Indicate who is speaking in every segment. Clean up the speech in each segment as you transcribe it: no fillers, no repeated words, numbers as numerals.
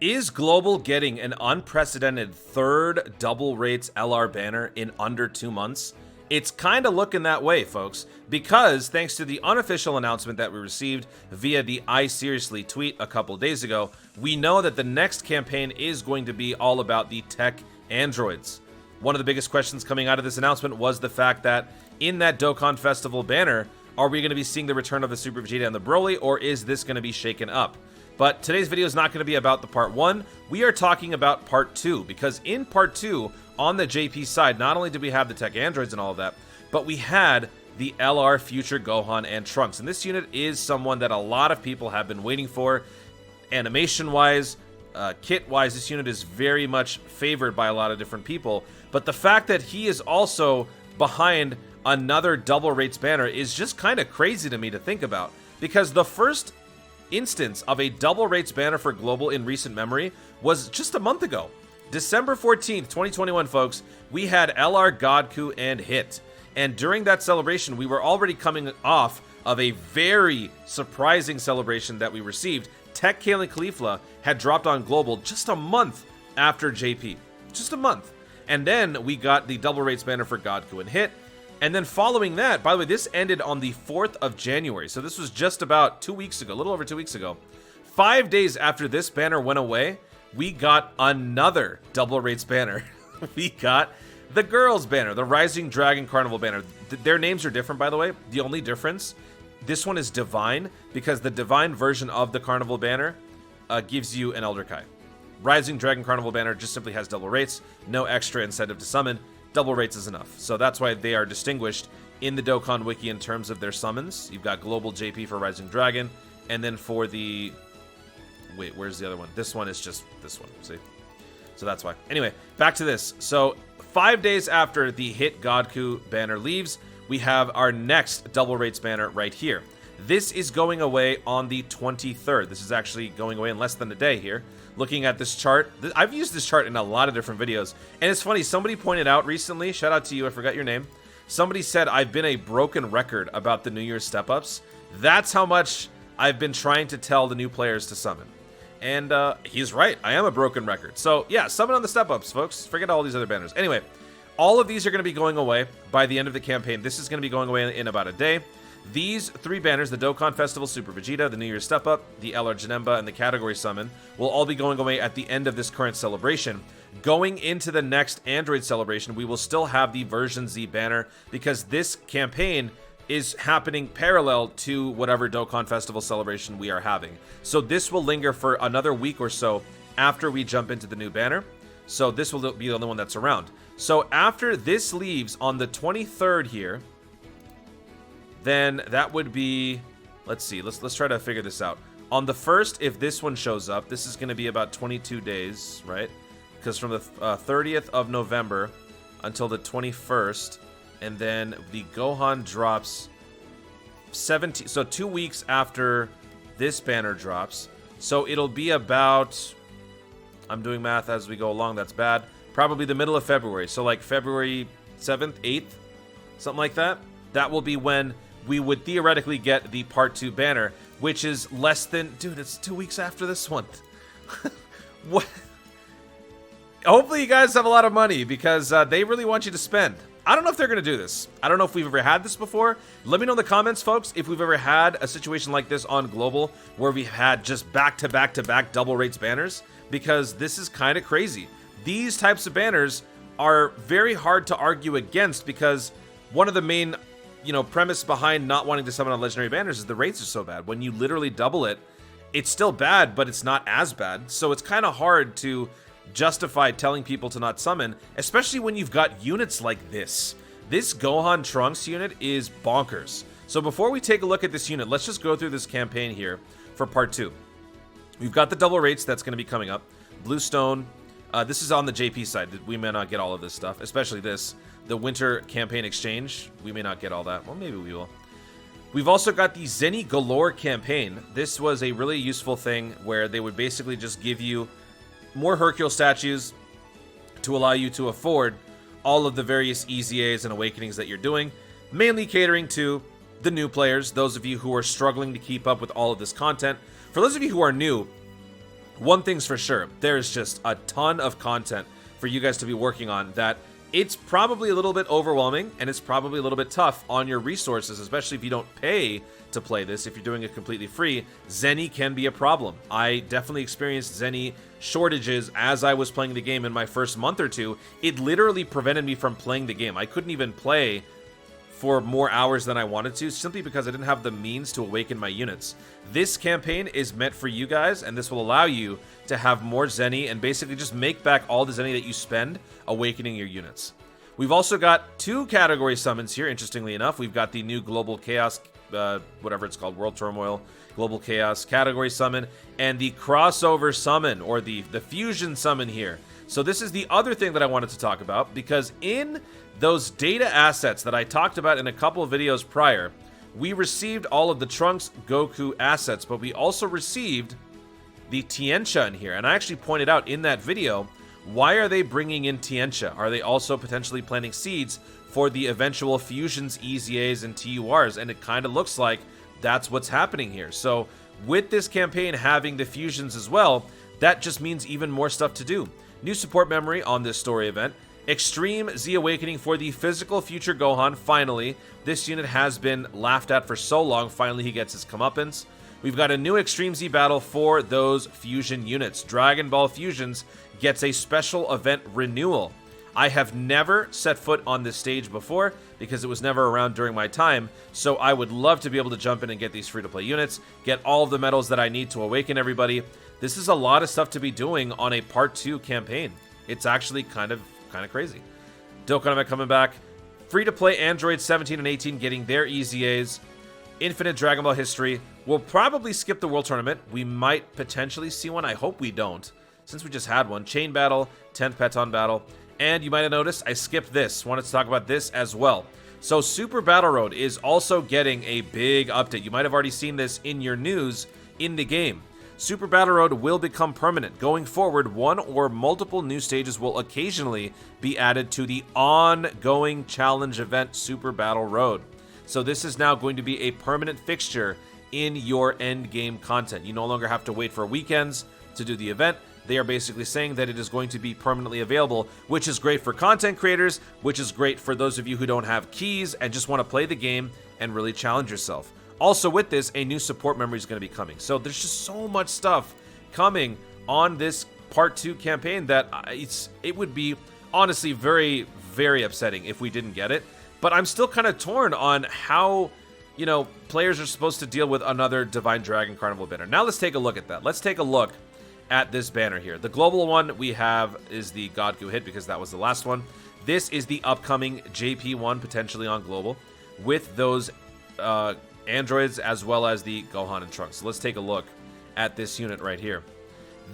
Speaker 1: Is Global getting an unprecedented third double rates LR banner in under 2 months? It's kind of looking that way, folks, because thanks to the unofficial announcement that we received via the I Seriously tweet a couple days ago, we know that the next campaign is going to be all about the tech androids. One of the biggest questions coming out of this announcement was the fact that in that Dokkan Festival banner, are we going to be seeing the return of the Super Vegeta and the Broly, or is this going to be shaken up? But today's video is not going to be about the part 1. We are talking about part 2, because in part 2, on the JP side, not only did we have the tech androids and all of that, but we had the LR future Gohan and Trunks. And this unit is someone that a lot of people have been waiting for. Animation-wise, kit-wise, this unit is very much favored by a lot of different people. But the fact that he is also behind another double rates banner is just kind of crazy to me to think about. Because the first instance of a double rates banner for Global in recent memory was just a month ago. December 14th, 2021, folks, we had LR Godku and Hit. And during that celebration, we were already coming off of a very surprising celebration that we received. Tech Kalen Caulifla had dropped on Global just a month after JP. Just a month. And then we got the double rates banner for Godku and Hit. And then following that, by the way, this ended on the 4th of January. So this was just about 2 weeks ago, a little over 2 weeks ago. 5 days after this banner went away, we got another double rates banner. We got the girls banner, the Rising Dragon Carnival banner. Their names are different, by the way. The only difference, this one is Divine, because the Divine version of the Carnival banner gives you an Elder Kai. Rising Dragon Carnival banner just simply has double rates, no extra incentive to summon. Double rates is enough. So that's why they are distinguished in the Dokkan Wiki in terms of their summons. You've got Global JP for Rising Dragon, and then for the... Wait, where's the other one? This one is just this one, see? So that's why. Anyway, back to this. So 5 days after the Hit Godku banner leaves, we have our next double rates banner right here. This is going away on the 23rd. This is actually going away in less than a day here. Looking at this chart, I've used this chart in a lot of different videos. And it's funny, somebody pointed out recently, shout out to you, I forgot your name. Somebody said I've been a broken record about the New Year's step-ups. That's how much I've been trying to tell the new players to summon. And he's right, I am a broken record. So yeah, summon on the step-ups, folks. Forget all these other banners. Anyway, all of these are going to be going away by the end of the campaign. This is going to be going away in about a day. These 3 banners, the Dokkan Festival Super Vegeta, the New Year's Step Up, the LR Janemba, and the Category Summon, will all be going away at the end of this current celebration. Going into the next Android celebration, we will still have the Version Z banner, because this campaign is happening parallel to whatever Dokkan Festival celebration we are having. So this will linger for another week or so after we jump into the new banner. So this will be the only one that's around. So after this leaves on the 23rd here, then that would be, let's see, let's try to figure this out. On the 1st, if this one shows up, this is going to be about 22 days, right? Because from the 30th of November until the 21st, and then the Gohan drops 17, so 2 weeks after this banner drops. So it'll be about, I'm doing math as we go along, that's bad, probably the middle of February. So like February 7th, 8th, something like that. That will be when we would theoretically get the Part 2 banner, which is less than... Dude, it's 2 weeks after this one. What? Hopefully you guys have a lot of money, because they really want you to spend. I don't know if they're going to do this. I don't know if we've ever had this before. Let me know in the comments, folks, if we've ever had a situation like this on Global, where we've had just back-to-back-to-back double rates banners, because this is kind of crazy. These types of banners are very hard to argue against, because one of the main... premise behind not wanting to summon on legendary banners is the rates are so bad. When you literally double it, it's still bad, but it's not as bad. So it's kind of hard to justify telling people to not summon, especially when you've got units like this. This Gohan Trunks unit is bonkers. So before we take a look at this unit, let's just go through this campaign here for part 2. We've got the double rates that's going to be coming up. Bluestone. This is on the JP side. We may not get all of this stuff, especially this. The Winter Campaign Exchange, we may not get all that. Well, maybe we will. We've also got the Zenny Galore campaign. This was a really useful thing where they would basically just give you more Hercule statues to allow you to afford all of the various EZAs and awakenings that you're doing, mainly catering to the new players, those of you who are struggling to keep up with all of this content. For those of you who are new, one thing's for sure, there's just a ton of content for you guys to be working on that it's probably a little bit overwhelming and it's probably a little bit tough on your resources, especially if you don't pay to play this. If you're doing it completely free, Zenny can be a problem. I definitely experienced Zenny shortages as I was playing the game in my first month or two. It literally prevented me from playing the game. I couldn't even play for more hours than I wanted to, simply because I didn't have the means to awaken my units. This campaign is meant for you guys, and this will allow you to have more Zenny and basically just make back all the Zenny that you spend awakening your units. We've also got 2 category summons here, interestingly enough. We've got the new Global Chaos, whatever it's called, World Turmoil, Global Chaos category summon, and the crossover summon, or the fusion summon here. So this is the other thing that I wanted to talk about, because in those data assets that I talked about in a couple of videos prior, we received all of the Trunks Goku assets, but we also received the Tiencha in here. And I actually pointed out in that video, why are they bringing in Tiencha? Are they also potentially planting seeds for the eventual fusions, EZAs, and TURs? And it kind of looks like that's what's happening here. So with this campaign having the fusions as well, that just means even more stuff to do. New support memory on this story event. Extreme Z Awakening for the physical future Gohan, finally. This unit has been laughed at for so long, finally he gets his comeuppance. We've got a new Extreme Z battle for those fusion units. Dragon Ball Fusions gets a special event renewal. I have never set foot on this stage before because it was never around during my time, so I would love to be able to jump in and get these free-to-play units, get all of the medals that I need to awaken everybody. This is a lot of stuff to be doing on a Part 2 campaign. It's actually kind of crazy. Dokkan Info coming back. Free-to-play Android 17 and 18 getting their EZAs. Infinite Dragon Ball History. We'll probably skip the World Tournament. We might potentially see one. I hope we don't, since we just had one. Chain Battle, 10th Peton Battle. And you might have noticed I skipped this. Wanted to talk about this as well. So Super Battle Road is also getting a big update. You might have already seen this in your news in the game. Super Battle Road will become permanent. Going forward, one or multiple new stages will occasionally be added to the ongoing challenge event Super Battle Road. So this is now going to be a permanent fixture in your end game content. You no longer have to wait for weekends to do the event. They are basically saying that it is going to be permanently available, which is great for content creators, which is great for those of you who don't have keys and just want to play the game and really challenge yourself. Also with this, a new support memory is going to be coming. So there's just so much stuff coming on this Part 2 campaign that it would be honestly very, very upsetting if we didn't get it. But I'm still kind of torn on how, you know, players are supposed to deal with another Divine Dragon Carnival banner. Now let's take a look at that. Let's take a look at this banner here. The global one we have is the Godku hit because that was the last one. This is the upcoming JP one, potentially on global, with those androids as well as the Gohan and Trunks. So let's take a look at this unit right here.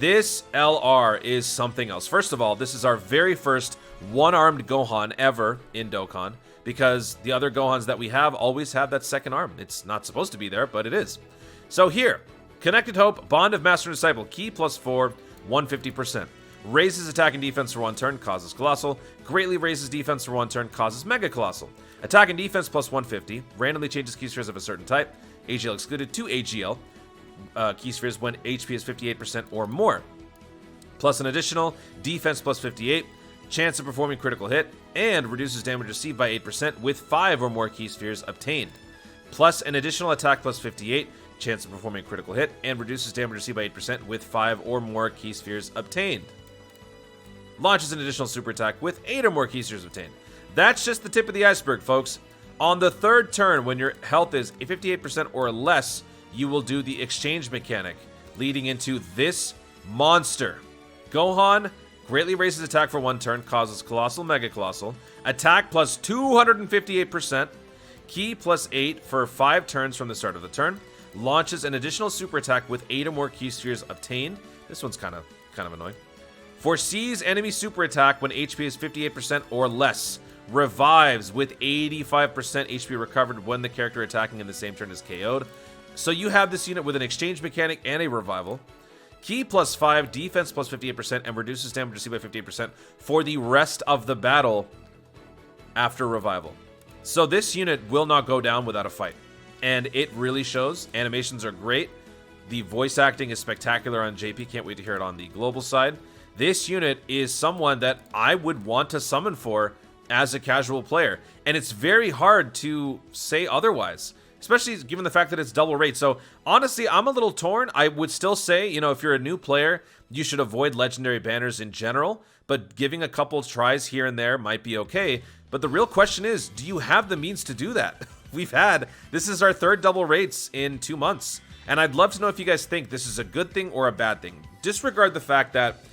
Speaker 1: This LR is something else. First of all, this is our very first one-armed Gohan ever in Dokkan, because the other Gohans that we have always have that second arm. It's not supposed to be there, but it is. So here, Connected Hope, Bond of Master and Disciple, Ki +4, 150%. Raises attack and defense for 1 turn, causes Colossal. Greatly raises defense for 1 turn, causes Mega Colossal. Attack and defense +150. Randomly changes key spheres of a certain type. AGL excluded to AGL. Key spheres when HP is 58% or more. Plus an additional defense +58. Chance of performing critical hit. And reduces damage received by 8% with 5 or more key spheres obtained. Plus an additional attack +58. Chance of performing critical hit. And reduces damage received by 8% with 5 or more key spheres obtained. Launches an additional super attack with 8 or more key spheres obtained. That's just the tip of the iceberg, folks. On the 3rd turn, when your health is 58% or less, you will do the exchange mechanic, leading into this monster. Gohan greatly raises attack for 1 turn, causes Colossal, Mega Colossal. Attack plus 258%. Key +8 for 5 turns from the start of the turn. Launches an additional super attack with 8 or more key spheres obtained. This one's kind of annoying. Foresees enemy super attack when HP is 58% or less. Revives with 85% HP recovered when the character attacking in the same turn is KO'd. So you have this unit with an exchange mechanic and a revival. Key +5, defense +58%, and reduces damage received by 58% for the rest of the battle after revival. So this unit will not go down without a fight. And it really shows. Animations are great. The voice acting is spectacular on JP. Can't wait to hear it on the global side. This unit is someone that I would want to summon for as a casual player. And it's very hard to say otherwise, especially given the fact that it's double rate. So honestly, I'm a little torn. I would still say, you know, if you're a new player, you should avoid legendary banners in general, but giving a couple tries here and there might be okay. But the real question is, do you have the means to do that? This is our third double rates in 2 months. And I'd love to know if you guys think this is a good thing or a bad thing. Disregard the fact that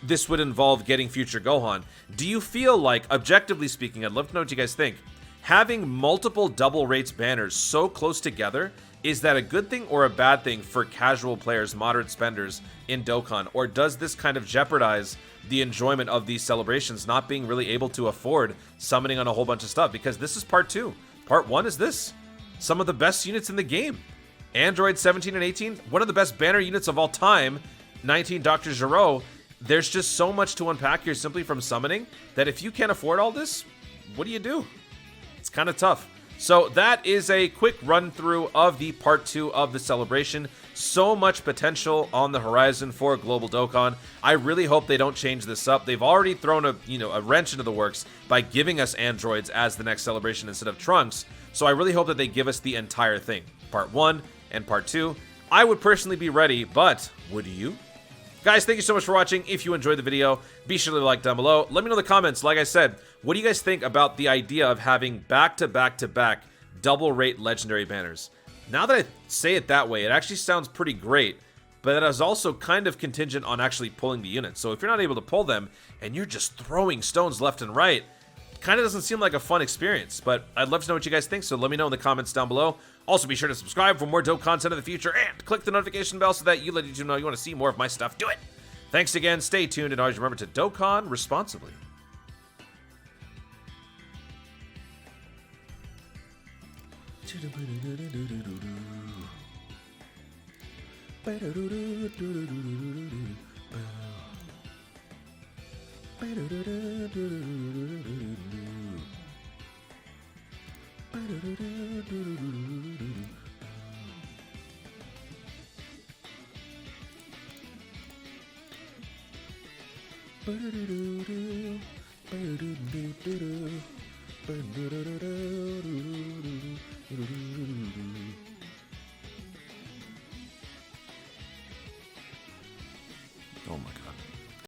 Speaker 1: this would involve getting future Gohan. Do you feel like, objectively speaking, I'd love to know what you guys think, having multiple double rates banners so close together, is that a good thing or a bad thing for casual players, moderate spenders in Dokkan? Or does this kind of jeopardize the enjoyment of these celebrations, not being really able to afford summoning on a whole bunch of stuff? Because this is part 2. Part 1 is this. Some of the best units in the game. Android 17 and 18, one of the best banner units of all time, 19 Dr. Gero. There's just so much to unpack here simply from summoning that if you can't afford all this, what do you do? It's kind of tough. So that is a quick run through of the part 2 of the celebration. So much potential on the horizon for Global Dokkan. I really hope they don't change this up. They've already thrown a wrench into the works by giving us androids as the next celebration instead of Trunks. So I really hope that they give us the entire thing. Part 1 and part 2. I would personally be ready, but would you? Guys, thank you so much for watching. If you enjoyed the video, be sure to leave a like down below. Let me know in the comments, like I said, what do you guys think about the idea of having back-to-back-to-back double rate legendary banners? Now that I say it that way, it actually sounds pretty great, but it is also kind of contingent on actually pulling the units. So if you're not able to pull them and you're just throwing stones left and right, it kind of doesn't seem like a fun experience. But I'd love to know what you guys think, so let me know in the comments down below. Also, be sure to subscribe for more dope content in the future and click the notification bell so that you let YouTube know you want to see more of my stuff. Do it! Thanks again, stay tuned, and always remember to Dokkan responsibly.